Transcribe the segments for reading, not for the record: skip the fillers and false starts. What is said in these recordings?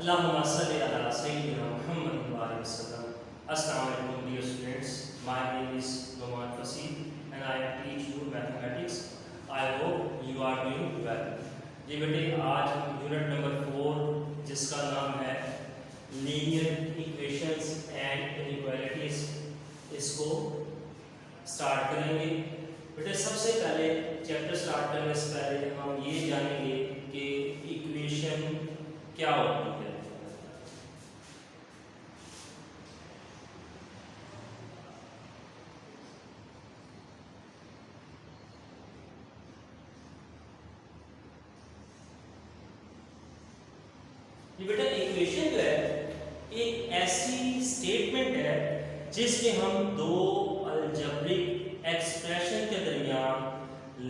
Allahumma salli ala Sayyidina Muhammad wa alihi wasallam. Assalamu alaikum dear students. My name is Noman Fasih and I teach you mathematics. I hope you are doing well. जी बेटे आज हम unit number 4 जिसका नाम है linear equations and inequalities इसको start करेंगे। बेटे सबसे पहले चैप्टर स्टार्ट करने से पहले हम ये जानेंगे कि इक्वेशन क्या होती है। बेटा इक्वेशन जो है एक ऐसी स्टेटमेंट है जिसमें हम दो अलजेब्रिक एक्सप्रेशन के दरमियान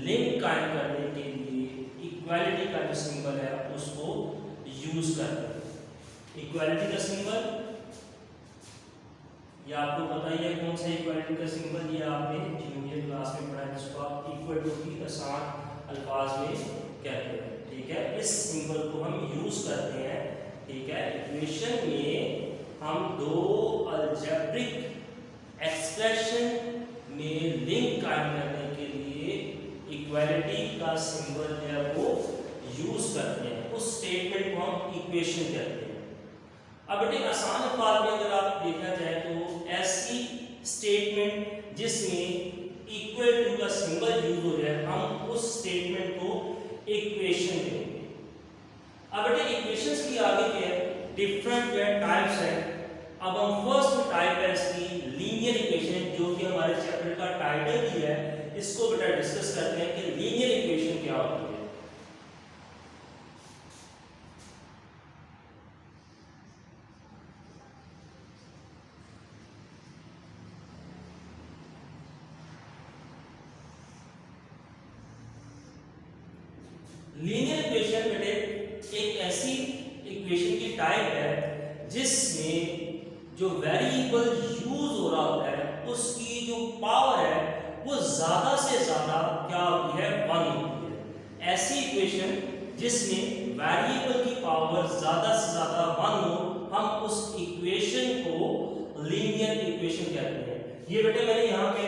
लिंक कायम करने के लिए इक्वालिटी का जो सिंबल है उसको यूज करते हैं। इक्वालिटी का सिंबल ये आपको पता ही है कौन सा इक्वालिटी का सिंबल, ये आपने जूनियर क्लास में पढ़ा है जिसको आप इक्वल टू की आसान अल्फाज में कहते हैं। ठीक है, इस सिंबल को हम यूज करते हैं। ठीक है, इक्वेशन में हम दो अलजेब्रिक एक्सप्रेशन में लिंक कायम करने के लिए इक्वालिटी का सिंबल जो है वो यूज करते हैं। उस स्टेटमेंट को हम इक्वेशन कहते हैं। अब बेटे आसान अल्फाज में अगर आप देखा जाए तो ऐसी स्टेटमेंट जिसमें इक्वल टू का सिंबल यूज हो जाए हम उस स्टेटमेंट को इक्वेशन कहेंगे। अब बेटे इक्वेशंस की आगे के डिफरेंट टाइप्स हैं। अब हम फर्स्ट टाइप है इसकी लीनियर इक्वेशन, जो कि हमारे चैप्टर का टाइटल भी है। इसको बेटा डिस्कस करते हैं कि लीनियर इक्वेशन क्या होती है। लीनियर इक्वेशन बेटे एक ऐसी इक्वेशन की टाइप है जिसमें जो वेरिएबल यूज हो रहा होता है उसकी जो पावर है वो ज्यादा से ज्यादा क्या होती है, 1 होती है। ऐसी इक्वेशन जिसमें वेरिएबल की पावर ज्यादा से ज्यादा 1 हो हम उस इक्वेशन को लीनियर इक्वेशन कहते हैं। ये बेटे मैंने यहाँ पे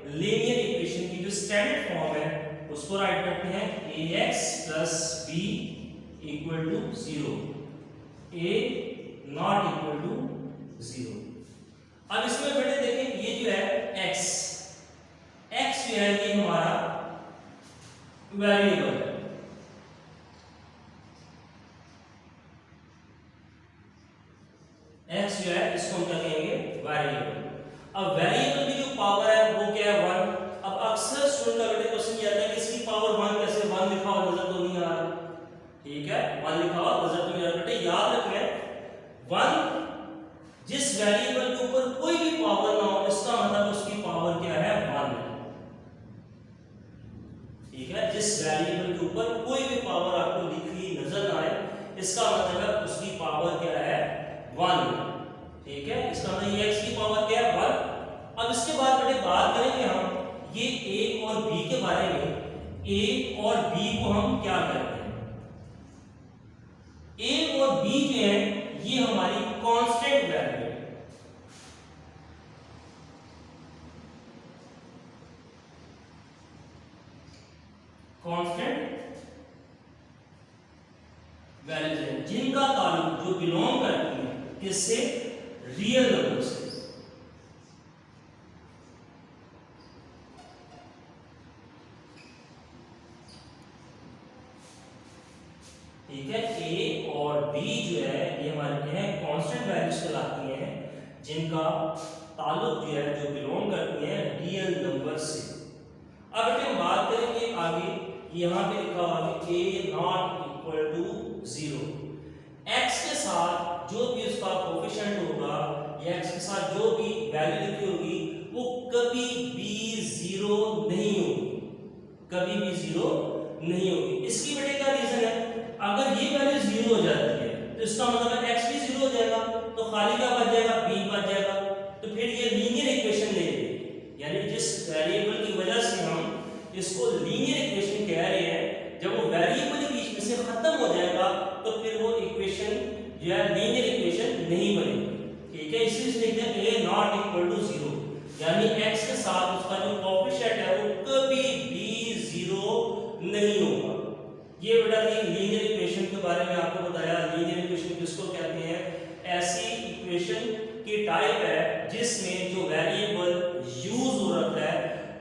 लीनियर इक्वेशन की जो स्टैंडर्ड फॉर्म है उसको राइट करते हैं ax plus b equal to 0, a not equal to 0। अब इसमें बेटे देखें ये जो है x जो है ये हमारा वेरिएबल है। x जो है इसको हम क्या कहेंगे, वेरिएबल। अब वेरिएबल की जो पावर है वो क्या है, 1। अब अक्सर स्टूडेंट का बेटे क्वेश्चन ये आता है कि इसकी पावर 1 कैसे, 1 लिखा हुआ नजर तो नहीं आ रहा। ठीक है, 1 लिखा हुआ नजर तो नहीं आ रहा। बेटे याद रखें 1 जिस वेरिएबल के ऊपर कोई भी पावर ना हो इसका मतलब उसकी पावर क्या है, 1 है। ठीक है, जिस वेरिएबल के ऊपर कोई भी पावर आपको लिखी नजर ना आए इसका मतलब है उसकी पावर क्या है, 1। ठीक है, इसका मतलब ये x की पावर क्या है, 1। अब इसके बाद बेटे बात करेंगे हम ये a और b के बारे में। a और b को हम क्या करते हैं, a और b जो है ये हमारी कांस्टेंट वैल्यू है। कांस्टेंट वैल्यूज है जिनका ताल्लुक जो बिलोंग करती है किससे, रियल नंबर से। ठीक है, a और b जो है ये हमारे क्या है, कांस्टेंट वैल्यूज कहलाती हैं जिनका ताल्लुक जो है जो बिलोंग करती है रियल नंबर से। अब हम बात करेंगे आगे, यहाँ पे लिखा हुआ है a not equal to 0। x के साथ जो भी उसका कोफिशिएंट होगा या x के साथ जो भी वैल्यू लिखी होगी वो कभी भी 0 नहीं होगी, कभी भी 0 नहीं होगी। इसकी बेटे क्या रीजन है, अगर ये वैल्यू 0 हो जाती है तो इसका मतलब है x भी 0 हो जाएगा, तो खाली क्या बच जाएगा, b बच जाएगा। तो फिर ये लीनियर इक्वेशन ले लेगी, यानी जिस वेरिएबल की वजह से हम इसको लीनियर इक्वेशन कह रहे हैं जब वो वेरिएबल बीच में से खत्म हो जाएगा तो फिर वो इक्वेशन जो है ठीक है, इसलिए लिखते हैं a नॉट इक्वल टू 0, यानी x के साथ उसका जो कोएफिशिएंट है वो कभी भी 0 नहीं होगा। ये बेटा थी लीनियर इक्वेशन के बारे में आपको बताया। लीनियर इक्वेशन किसको कहते हैं? ऐसी इक्वेशन की टाइप है जिसमें जो वेरिएबल यूज हो रहा है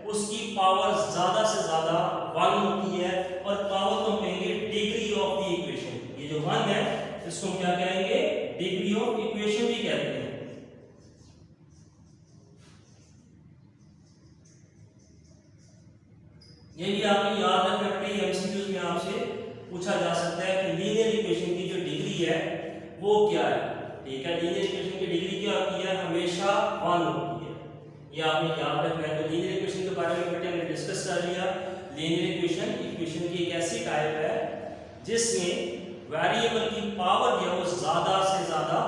उसकी पावर ज्यादा से ज्यादा 1 होती है, और पावर को हम कहेंगे डिग्री ऑफ द इक्वेशन। ये जो 1 है इसको हम क्या कहेंगे? डिग्री ऑफ इक्वेशन भी कहते हैं। ये भी आपको याद रखना पड़ेगा, एमसीक्यूज में आपसे पूछा जा सकता है कि लीनियर इक्वेशन की जो डिग्री है वो क्या है। ठीक है, लीनियर इक्वेशन की डिग्री क्या होती है? हमेशा 1 होती है। ये आपने याद रखना है। तो लीनियर इक्वेशन के बारे में बेटे हमने डिस्कस कर लिया। लीनियर इक्वेशन की एक ऐसी टाइप है जिसमें वेरिएबल की पावर जो है वो ज्यादा से ज्यादा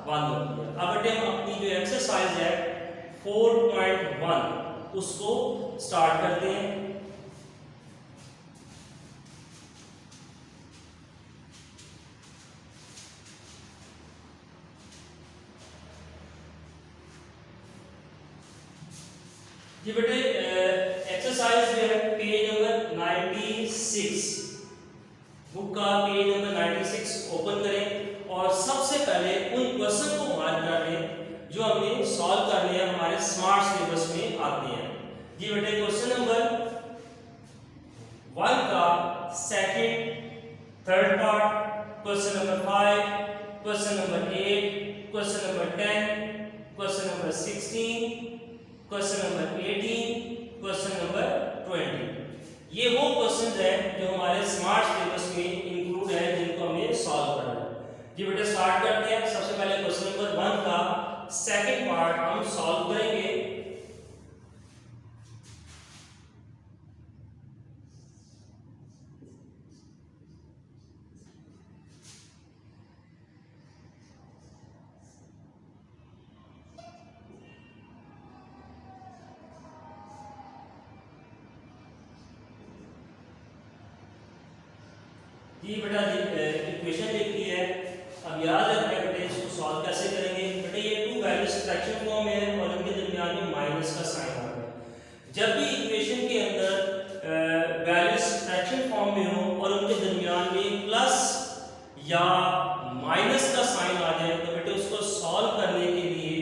1 होती है। अब बेटे हम अपनी जो एक्सरसाइज है 4.1 उसको स्टार्ट करते हैं। जी बेटे एक्सरसाइज जो है पेज नंबर 96, बुक का पेज नंबर 96 ओपन करें और सबसे पहले उन क्वेश्चन को मार्क कर लें जो हमें सॉल्व करने हैं, हमारे स्मार्ट सिलेबस में आते हैं। जी बेटे क्वेश्चन नंबर 1 का second third part, question number 5, question number 8, question number 10, question number 16, question number 18, question number 20। ये वो क्वेश्चंस हैं जो हमारे स्मार्ट सिलेबस में इंक्लूड है, जिनको हमें सॉल्व करना है। जी बेटा स्टार्ट करते हैं। सबसे पहले क्वेश्चन नंबर 1 का सेकंड पार्ट हम सॉल्व करेंगे। ये बेटा इक्वेशन लिख ली है। अब याद रखना है बेटे इसको सॉल्व कैसे करेंगे। बेटे ये टू वैल्यूज फ्रैक्शन फॉर्म में है और इनके दरमियान में माइनस का साइन आ रहा है। जब भी इक्वेशन के अंदर वैल्यूज फ्रैक्शन फॉर्म में हो और उनके दरमियान में प्लस या माइनस का साइन आ जाए तो बेटे उसको सॉल्व करने के लिए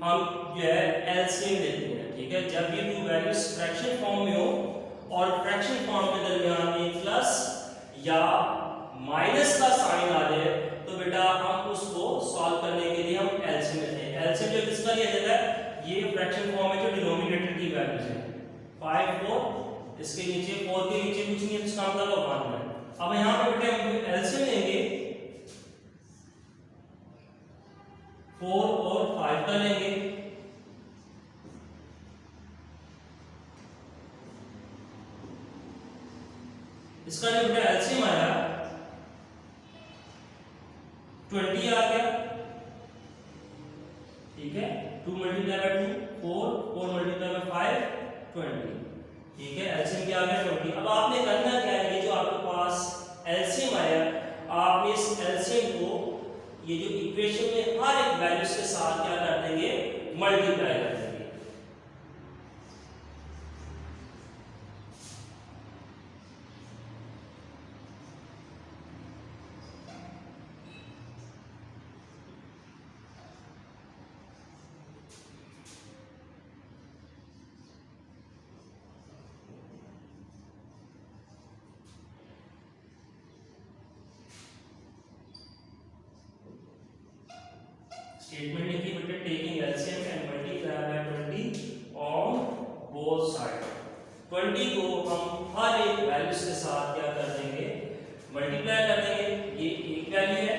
हम जो है एलसीएम लेते हैं। ठीक है, जब ये टू वैल्यूज फ्रैक्शन फॉर्म में हो और फ्रैक्शन फॉर्म के दरमियान में प्लस या माइनस का साइन आ जाए तो बेटा हम उसको सॉल्व करने के लिए हम एलसीएम लेते हैं। एलसीएम जो किसका लिया जाता है? ये फ्रैक्शन फॉर्म में जो डिनोमिनेटर की वैल्यूज है 5 4, इसके नीचे 4 के नीचे कुछ नहीं है, इसका मतलब 1 है। अब यहां पे बेटे हम एलसीएम लेंगे 4 और 5 का लेंगे। इसका जो बेटा एलसीएम आया 20 आ गया। ठीक है, 2 मल्टीप्लाई बाय 2 4, 4 मल्टीप्लाई बाय 5 20। ठीक है, एलसीएम क्या आ गया 20। अब आपने करना क्या है, ये जो आपके पास एलसीएम आया आपने इस एलसीएम को ये जो इक्वेशन में हर एक वैल्यूज के साथ क्या कर देंगे? मल्टीप्लाई कर देंगे। स्टेटमेंट लिखी बेटे taking LCM and multiply by 20 on both side. 20 को हम हर एक वैल्यूज के साथ क्या कर देंगे? मल्टीप्लाई कर देंगे। ये एक वैल्यू है,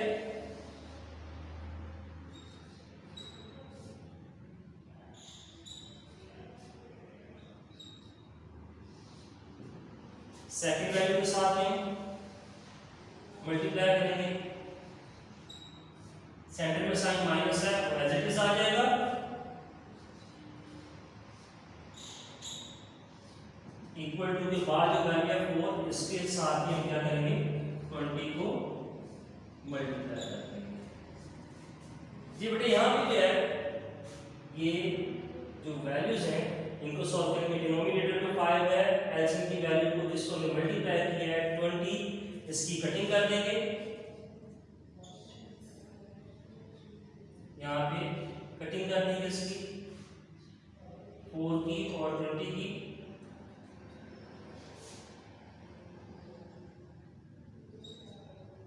सेकंड वैल्यू के साथ में मल्टीप्लाई करेंगे। सेंटर में साइन माइनस है तो एज इट इज आ जाएगा। इक्वल टू के बाद जो वैल्यू है 4, इसके साथ ही हम क्या करेंगे? 20 को मल्टीप्लाई कर देंगे। जी बेटे यहाँ पे जो है ये जो वैल्यूज हैं इनको सॉल्व करेंगे। डिनोमिनेटर में 5 है, एलसीएम की वैल्यू को जिसको हमने मल्टीप्लाई किया है 20, इसकी कटिंग कर देंगे। यहाँ पे कटिंग कर देंगे इसकी 4 की और 20 की।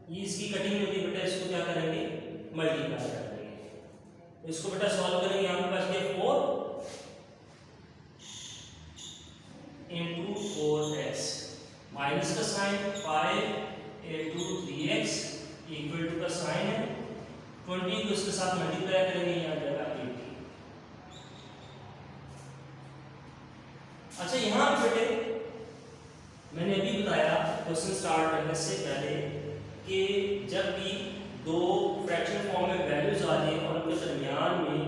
ये इसकी कटिंग होती है बेटा, इसको क्या करेंगे मल्टीप्लाई कर देंगे। इसको बेटा सॉल्व करेंगे। यहाँ पे पास ये 4 into 4x माइनस का sign 5 into 3x equal to का साइन है 20 को इसके साथ मल्टीप्लाई करेंगे, यहाँ आ जाएगा 80। अच्छा यहाँ पे बेटे मैंने अभी बताया क्वेश्चन स्टार्ट करने से पहले कि जब भी दो फ्रैक्शन फॉर्म में वैल्यूज आ जाए और उनके दरमियान में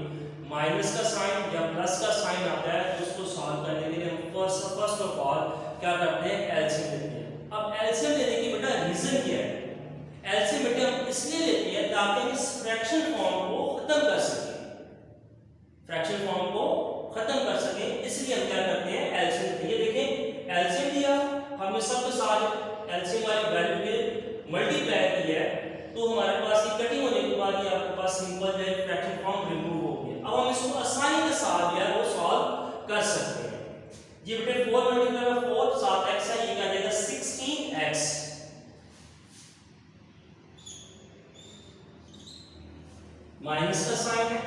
माइनस का साइन या प्लस का साइन आता है तो उसको सॉल्व करने के लिए हम फर्स्ट ऑफ ऑल क्या करते हैं एलसीएम लेते हैं। अब एलसीएम लेने की बेटा रीजन क्या है? एलसीएम बेटा हम इसलिए लेते हैं ताकि हम इस फ्रैक्शन फॉर्म को खत्म कर सकें, फ्रैक्शन फॉर्म को खत्म कर सकें, इसलिए हम क्या करते हैं एलसीएम लेते हैं। ये देखें एलसीएम लिया हमने सबके साथ एलसीएम वाली वैल्यू के मल्टीप्लाई किया है तो हमारे पास ये कटिंग होने के बाद ये आपके पास सिंपल जो है फ्रैक्शन फॉर्म रिमूव हो गया। अब हम इसको आसानी के साथ जो है वो सॉल्व कर सकते हैं। ये बेटे 4 मल्टीप्लाई बाय 4 7x है, ये क्या आ जाएगा 16x माइनस का साइन है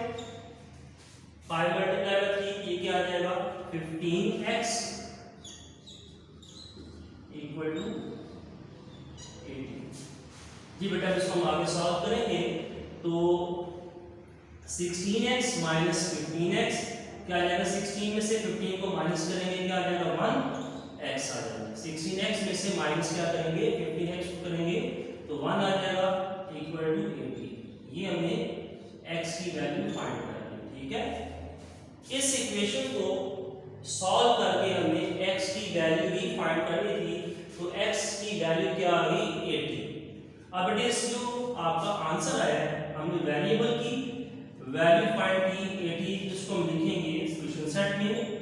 5 मल्टीप्लाई बाय 3 ये क्या आ जाएगा 15x इक्वल टू 80। जी बेटा इसको हम आगे सॉल्व करेंगे तो 16x माइनस 15x क्या आ जाएगा 16 में से 15 को माइनस करेंगे क्या आ जाएगा 1x आ जाएगा। 16x में से माइनस क्या करेंगे 15x को करेंगे तो 1 आ जाएगा इक्वल टू 80। ये हमने x की वैल्यू फाइंड कर ली। ठीक है, इस इक्वेशन को सॉल्व करके हमने x की वैल्यू भी फाइंड करनी थी तो x की वैल्यू क्या आ गई 80। अब इट इज जो आपका आंसर आया है हमने वेरिएबल की वैल्यू फाइंड की 80, जिसको हम लिखेंगे क्वेश्चन सेट में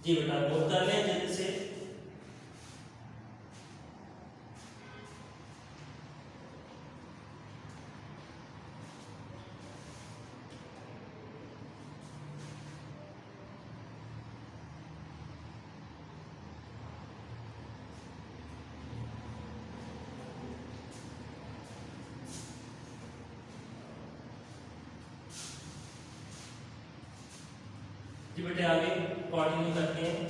जी बेटा नोट कर लें जल्दी से। जी बेटे आगे कंटिन्यू करते हैं।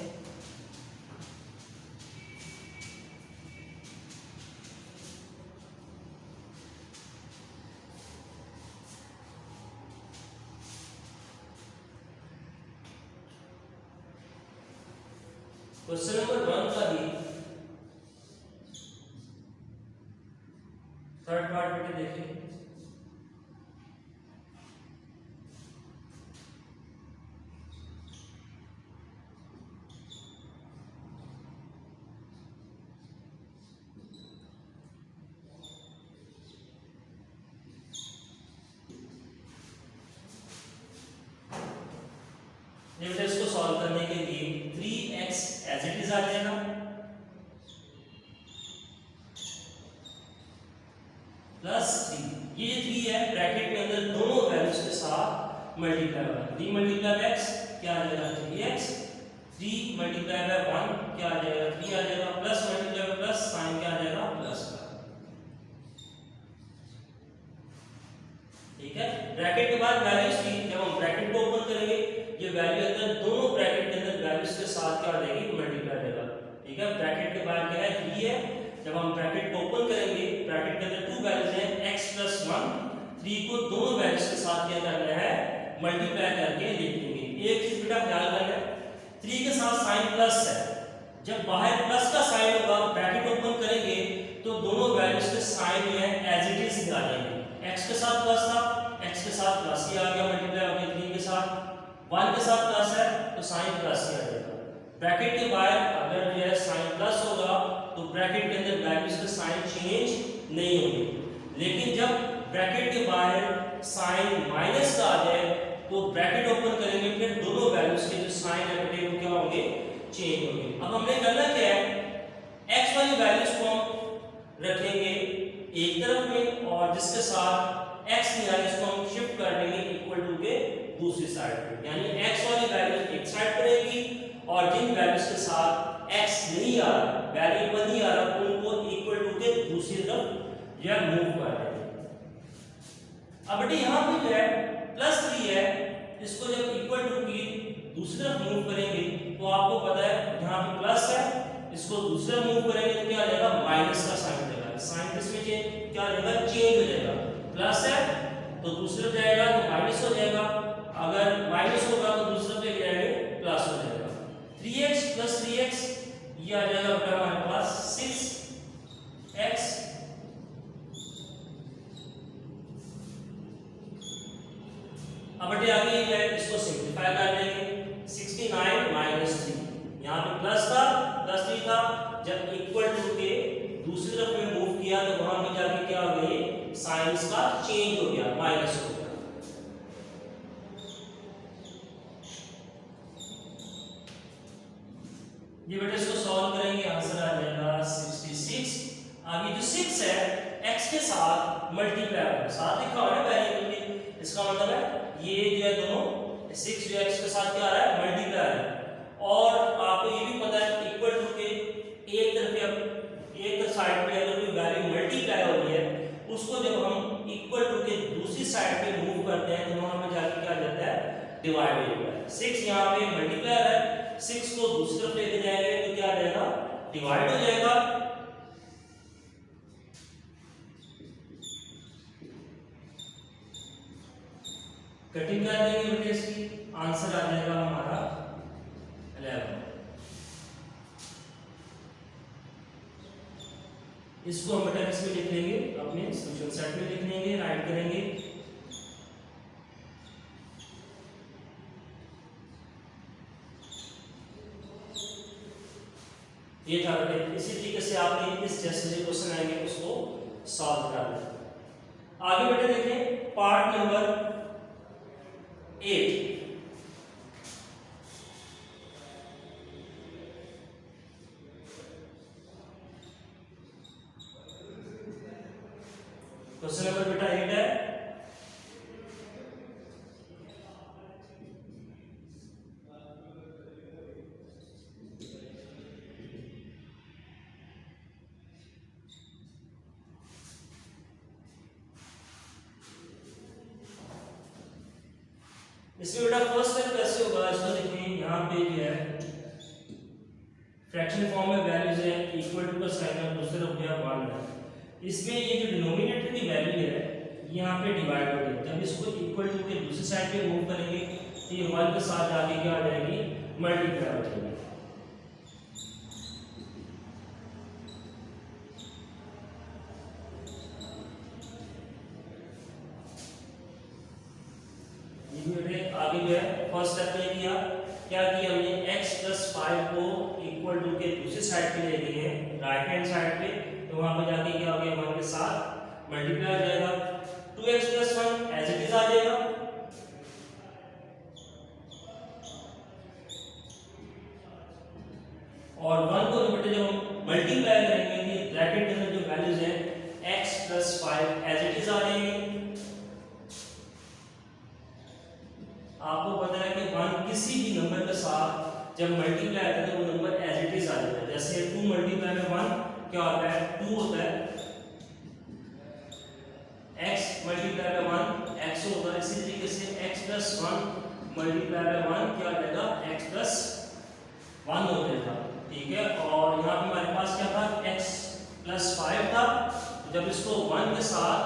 क्वेश्चन नंबर 1 का भी थर्ड पार्ट बेटे देखिए। बेटा इसको सॉल्व करने के लिए 3x एज इट इज आ जाएगा प्लस 3। ये 3 है ब्रैकेट में अंदर दोनों वैल्यूज के साथ मल्टीप्लाई होगा। 3 मल्टीप्लाई बाय x क्या आ जाएगा 3x, 3 मल्टीप्लाई बाय 1 क्या आ जाएगा 3 आ जाएगा, plus multiply by plus sign क्या आ जाएगा प्लस का। ठीक है, ब्रैकेट के बाद वैल्यूज की जब हम ब्रैकेट को ओपन करेंगे ये वैल्यू अंदर दोनों ब्रैकेट के अंदर वैल्यूज के साथ क्या आ जाएगी मल्टीप्लाई होगा। ठीक है, ब्रैकेट के बाहर क्या है 3 है, जब हम ब्रैकेट को ओपन करेंगे ब्रैकेट के अंदर 2 वैल्यूज हैं x + 1, 3 को दोनों वैल्यूज के साथ क्या करना है मल्टीप्लाई करके लिख देंगे। एक चीज बेटा ख्याल करना है 3 के साथ साइन प्लस है, जब बाहर प्लस का साइन होगा ब्रैकेट ओपन करेंगे तो दोनों वैल्यूज के साइन जो है एज इट इज आ जाएंगे। x के साथ प्लस था x के साथ प्लस ही आ गया मल्टीप्लाई हो गया, 3 के साथ 1 के साथ प्लस है तो साइन प्लस ही आ जाएगा। ब्रैकेट के बाहर अगर जो है साइन प्लस होगा तो ब्रैकेट के अंदर वैल्यूज का साइन चेंज नहीं होंगे, लेकिन जब ब्रैकेट के बाहर साइन माइनस का आ जाए तो ब्रैकेट ओपन करेंगे, फिर दोनों वैल्यूज के जो साइन है बेटे वो क्या होंगे, चेंज होंगे। अब हमने करना क्या है, x वाली वैल्यूज को हम रखेंगे एक तरफ में और जिसके साथ x नहीं आ रहा इसको हम शिफ्ट कर देंगे इक्वल टू के दूसरी साइड पे, यानी x वाली वैल्यू एक साइड पर रहेगी और जिन वैल्यूज के साथ x नहीं आ रहा, वेरिएबल नहीं आ रहा, उनको इक्वल टू के दूसरी तरफ या मूव कर देंगे। अब बेटे यहां पे जो है +3 है, इसको जब इक्वल टू की दूसरी तरफ मूव करेंगे तो आपको पता है यहां पे प्लस है, इसको दूसरा मूव करेंगे तो क्या आ जाएगा, माइनस का साइन आ जाएगा। साइन किसमें चेंज क्या हो जाएगा, चेंज हो जाएगा। प्लस है तो दूसरी तरफ जाएगा तो माइनस हो जाएगा, अगर माइनस होगा तो दूसरी तरफ जाएंगे प्लस हो जाएगा। 3x + 3x ये आ जाएगा बेटा हमारे पास 6x। अब बेटे आगे ये है, इसको सिंपलीफाई कर लेंगे। 69 - 3, यहाँ पे प्लस था, +3 था, जब इक्वल टू के दूसरी तरफ में मूव किया तो वहां पे जाके क्या हो गया, साइन का चेंज हो गया, माइनस हो गया। ये बेटे इसको सॉल्व करेंगे, आंसर आ जाएगा 66। आगे जो 6 है x के साथ मल्टीप्लाई होगा, साथ लिखा हुआ है वेरिएबल में, इसका मतलब है ये जो है दोनों 6 जो x के साथ क्या आ रहा है, मल्टीप्लाई है। और आपको ये भी पता है इक्वल टू के एक तरफ एक साइड पे अगर कोई वैल्यू मल्टीप्लाई हो रही है उसको जब हम इक्वल टू के दूसरी साइड पे मूव करते हैं तो वहां पे जाके क्या जाता है, डिवाइड हो जाता है। 6 यहाँ पे मल्टीप्लाई है, 6 को दूसरी तरफ लेके जाएंगे तो क्या आ जाएगा, डिवाइड हो जाएगा। कटिंग कर देंगे बेटे इसकी, आंसर आ जाएगा हमारा 11। इसको हम बेटा इसमें लिख लेंगे, अपने सॉल्यूशन सेट में लिख लेंगे, राइट करेंगे। ये था बेटे, इसी तरीके से आपने इस जैसे जो क्वेश्चन आएंगे उसको सॉल्व कर लें। आगे बेटे देखें पार्ट नंबर 8। क्वेश्चन नंबर बेटा 8 है, इसमें बेटा फर्स्ट स्टेप कैसे होगा, इसको देखिए यहाँ पे जो है फ्रैक्शन फॉर्म में वैल्यूज है, इक्वल टू का साइन है, दूसरा हो गया 1 है। इसमें ये जो डिनोमिनेटर की वैल्यू है यहाँ पे डिवाइड हो गई, जब इसको इक्वल टू के दूसरी साइड पे मूव करेंगे तो ये 1 के साथ आगे क्या आ जाएगी, मल्टीप्लाई हो जाएगी। आगे जो है फर्स्ट स्टेप में किया, क्या किया हमने x + 5 को इक्वल टू के दूसरी साइड पे ले गए हैं, राइट हैंड साइड पे, तो वहां पे जाके क्या हो गया, 1 के साथ मल्टीप्लाई हो जाएगा। 2x + 1 एज इट इज आ जाएगा, और 1 को बेटे जब हम मल्टीप्लाई करेंगे तो ब्रैकेट के अंदर जो वैल्यूज है x + 5 एज इट इज आ जाएंगे। आपको पता है कि 1 किसी भी नंबर के साथ जब मल्टीप्लाई होता है तो वो नंबर एज इट इज आ जाता है। जैसे 2 मल्टीप्लाई में 1 क्या होता है, 2 होता है, x मल्टीप्लाई में 1 x होगा, इसी तरीके से x + 1 मल्टीप्लाई में 1 क्या हो जाएगा, x + 1 हो जाएगा, ठीक है। और यहाँ पे हमारे पास क्या था, x + 5 था, जब इसको 1 के साथ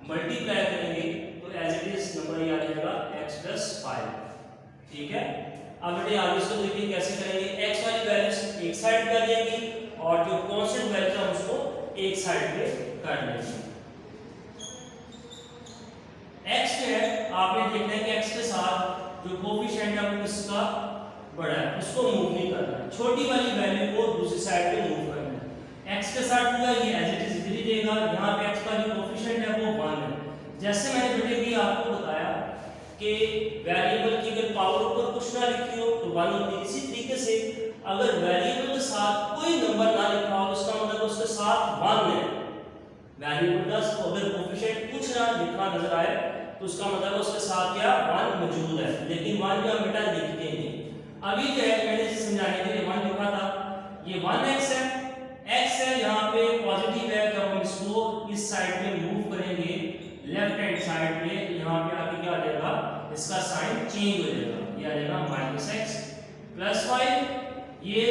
मल्टीप्लाई करेंगे तो एज इट इज नंबर ये आ जाएगा x + 5, ठीक है। अब बेटे आगे इसको देखिए कैसे करेंगे, x वाली वैल्यूज एक साइड कर लेंगे और जो कांस्टेंट वैल्यू है उसको एक साइड पे कर लेंगे। x जो है आपने देखना है कि x के साथ जो कोफिशिएंट है वो किसका बड़ा है उसको मूव नहीं करना है, छोटी वाली वैल्यू को दूसरी साइड पे मूव करना है। x के साथ 2 है, ये एज इट इज इधर ही रहेगा। यहाँ पे x का जो कोफिशिएंट है वो 1 है। जैसे मैंने बेटे भी आपको बताया कि वेरिएबल की अगर पावर ऊपर कुछ ना लिखी हो तो 1 होती है। इसी तरीके से अगर वेरिएबल के साथ कोई नंबर ना लिखा हो तो इसका मतलब उसके साथ 1 है। वेरिएबल का अगर कोफिशिएंट कुछ ना लिखा नजर आए तो उसका मतलब उसके साथ क्या 1 मौजूद है, लेकिन 1 जो हम बेटा लिखते नहीं। अभी जो है मैंने समझाने के लिए 1 लिखा था, ये 1x है, x है यहाँ पे पॉजिटिव है। जब हम इसको इस साइड पे मूव करेंगे लेफ्ट हैंड साइड पे, यहाँ पे आके क्या आ जाएगा, इसका साइन चेंज हो जाएगा, ये आ जाएगा -x + 5, ये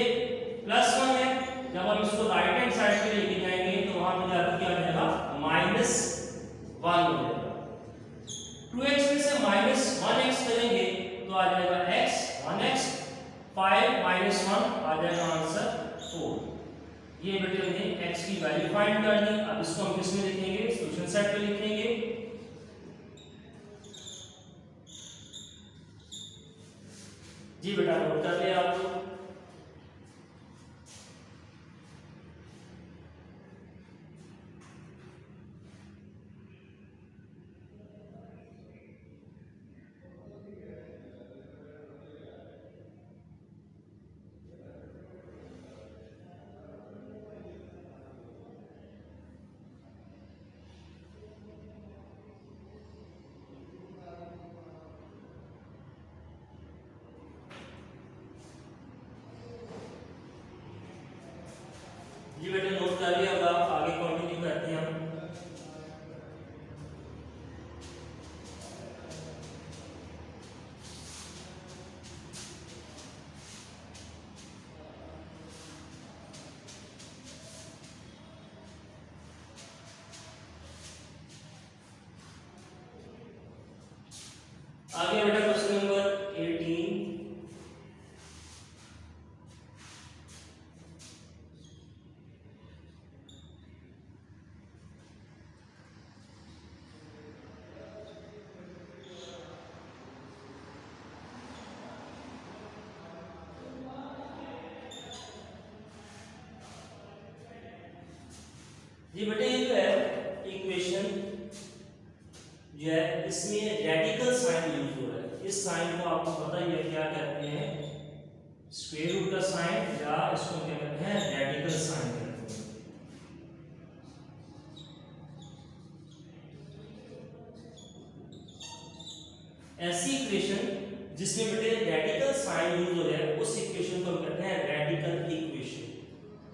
+1 है। जब हम इसको राइट हैंड साइड पे लेके जाएंगे तो वहां पे जाकर क्या आ जाएगा -1 हो जाएगा। 2x में से -1x करेंगे तो आ जाएगा x 1x, 5 - 1 आ जाएगा आंसर 4। ये बेटे हमने x की वैल्यू फाइंड कर ली। अब इसको हम किस में लिखेंगे, सॉल्यूशन सेट पे लिखेंगे। जी बेटा नोट कर लिया आप लोग। जी बेटे नोट कर लिया। अब आप आगे कंटिन्यू करते हैं हम। आगे बेटा क्वेश्चन नंबर 18। जी बेटे ये जो है इक्वेशन जो है इसमें रेडिकल साइन यूज हो रहा है। इस साइन को आपको पता ही है क्या कहते हैं, स्क्वायर रूट का साइन, या इसको क्या कहते हैं, रेडिकल साइन कहते हैं। ऐसी इक्वेशन जिसमें बेटे रेडिकल साइन यूज हो रहा है उस इक्वेशन को हम कहते हैं रेडिकल इक्वेशन।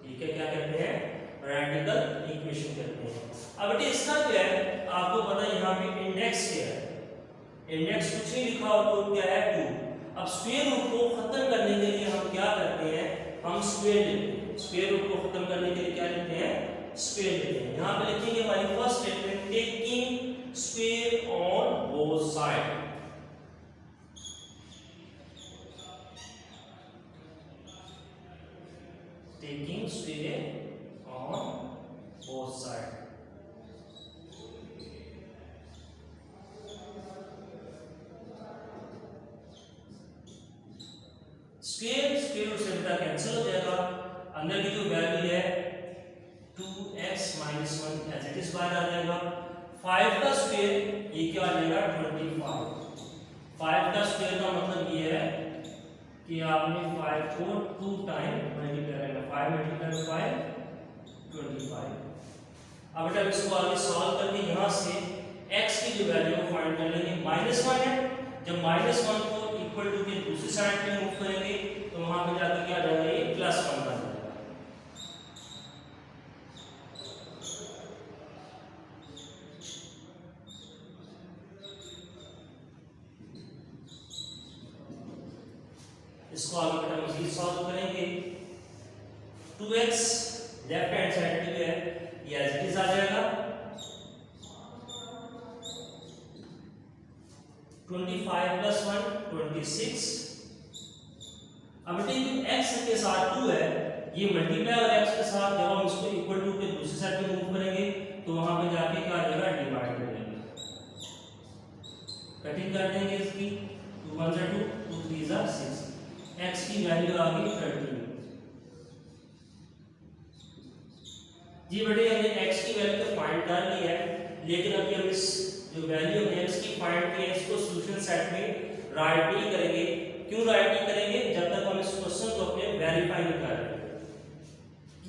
ठीक है, क्या कहते हैं, रेडिकल इक्वेशन कहते हैं। अब बेटे इसका क्या है आपको पता है, यहाँ पे इंडेक्स क्या है, इंडेक्स कुछ नहीं लिखा हो तो क्या है 2। अब स्क्वायर रूट को खत्म करने के लिए हम क्या करते हैं, हम स्क्वायर लेते हैं। स्क्वायर रूट को खत्म करने के लिए क्या लेते हैं, स्क्वायर लेते हैं। यहाँ पे लिखेंगे हमारी first statement, taking square on both side. Taking square on both side. Square root से बेटा कैंसिल हो जाएगा। अंदर की जो वैल्यू है 2x - 1 एज इट इज बाहर आ जाएगा। 5 का स्क्वायर ये क्या आ जाएगा 25। 5 का स्क्वायर का मतलब ये है कि आपने 5 को 2 टाइम मल्टीप्लाई करना, 5 × 5 25। अब बेटा इसको आगे सॉल्व करके यहाँ से x की जो वैल्यू को फाइंड कर लेंगे। -1 है, जब -1 को इक्वल टू के दूसरी साइड पे मूव करेंगे तो वहां पे जाकर क्या आ जाएगा, ये +1 बन जाएगा। इसको आगे बेटा मजीद सॉल्व करेंगे। 2x लेफ्ट हैंड साइड पे जो है ये एज इट इज आ जाएगा। 25 + 1 26। अब बेटे ये x के साथ 2 है, ये मल्टीप्लाई और x के साथ जब हम इसको इक्वल टू के दूसरी साइड पे मूव करेंगे तो वहां पे जाके क्या आ जाएगा, डिवाइड हो जाएगा। कटिंग कर देंगे इसकी, 2 × 1 = 2, 2 × 3 = 6। x की वैल्यू आ गई 13। जी बेटे हमने x की वैल्यू तो फाइंड कर ली है, लेकिन अभी हम इस जो वैल्यू हमने x की फाइंड की है इसको सॉल्यूशन सेट में राइट नहीं करेंगे। क्यों राइट नहीं करेंगे? जब तक हम इस क्वेश्चन को अपने वेरीफाई नहीं कर रहे।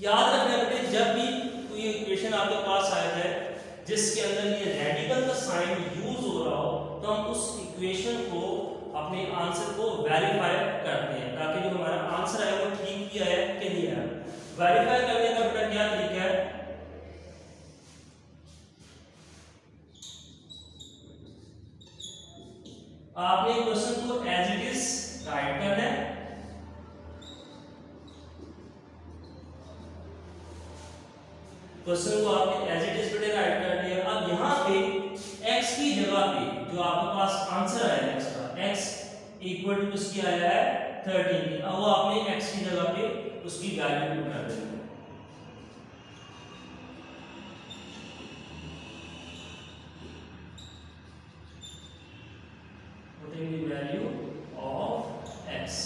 याद रखना बेटे जब भी कोई इक्वेशन आपके पास आया है जिसके अंदर ये रेडिकल का साइन यूज हो रहा हो, तो हम उस इक्वेशन को अपने आंसर को वेरीफाई करते हैं ताकि जो हमारा आंसर है वो ठीक किया है कि नहीं है। वेरीफाई करने का बेटा क्या तरीका है? आपने क्वेश्चन को एज इट इज राइट करना है। क्वेश्चन को आपने एज इट इज बेटे राइट कर दिया। अब यहाँ पे x की जगह पे जो आपके पास आंसर आया है x का, x इक्वल टू किसकी आया है 13 की। अब वो आपने x की जगह पे उसकी वैल्यू पुट कर देनी है। Putting the value of x.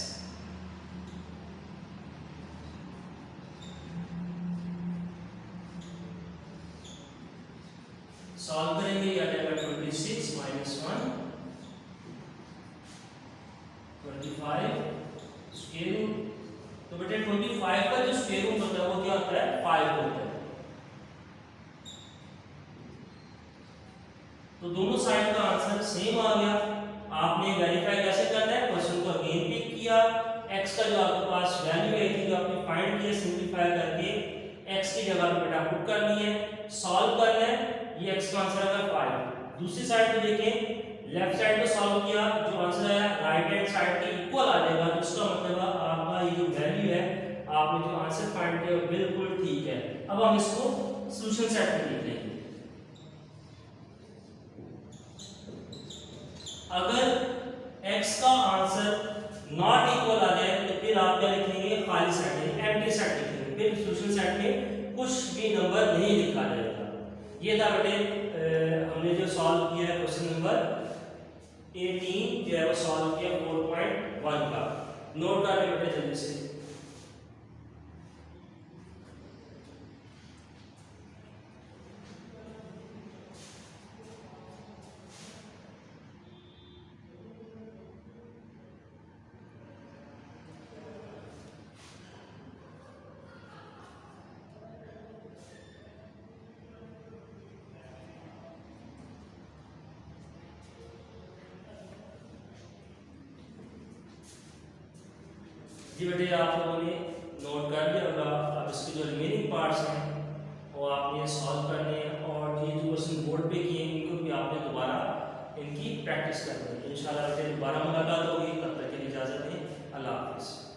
Solve करेंगे या जाएगा 26 माइनस 1 25 स्क्वायर रूट। तो बेटे 25 का जो स्क्वायर रूट होता है वो क्या होता है 5 होता है। तो दोनों साइड का आंसर सेम आ गया। आपने वेरीफाई कैसे करना है? क्वेश्चन को अगेन पिक किया, x का जो आपके पास वैल्यू आई थी जो आपने फाइंड किया सिंपलीफाई करके x की जगह पे बेटा पुट कर ली है, सॉल्व करना है। ये x का आंसर आएगा 5। दूसरी साइड पे देखें, लेफ्ट साइड को सॉल्व किया, जो आंसर आया राइट हैंड साइड के इक्वल आ जाएगा। इसका मतलब आपका ये जो वैल्यू है आपने जो आंसर फाइंड किया बिल्कुल ठीक है। अब हम इसको सॉल्यूशन सेट में लिख लेंगे। अगर x का आंसर नॉट इक्वल आ जाए तो फिर आप क्या लिखेंगे? खाली सेट, एम्प्टी सेट लिखेंगे। फिर सॉल्यूशन सेट में कुछ भी नंबर नहीं लिखा जाएगा। ये था बेटे हमने जो सॉल्व किया है क्वेश्चन नंबर 18 जो है वो सॉल्व किया 4.1 का। नोट कर ले बेटे जल्दी से। जी बेटे आप लोगों ने नोट कर लिया होगा। अब इसके जो रिमेनिंग पार्ट्स हैं वो आपने सॉल्व करने हैं और ये जो क्वेश्चन बोर्ड पे किए इनको भी आपने दोबारा इनकी प्रैक्टिस करनी है। इंशाल्लाह बेटे दोबारा मुलाकात होगी, तब तक के लिए इजाज़त दें। अल्लाह हाफ़िज़।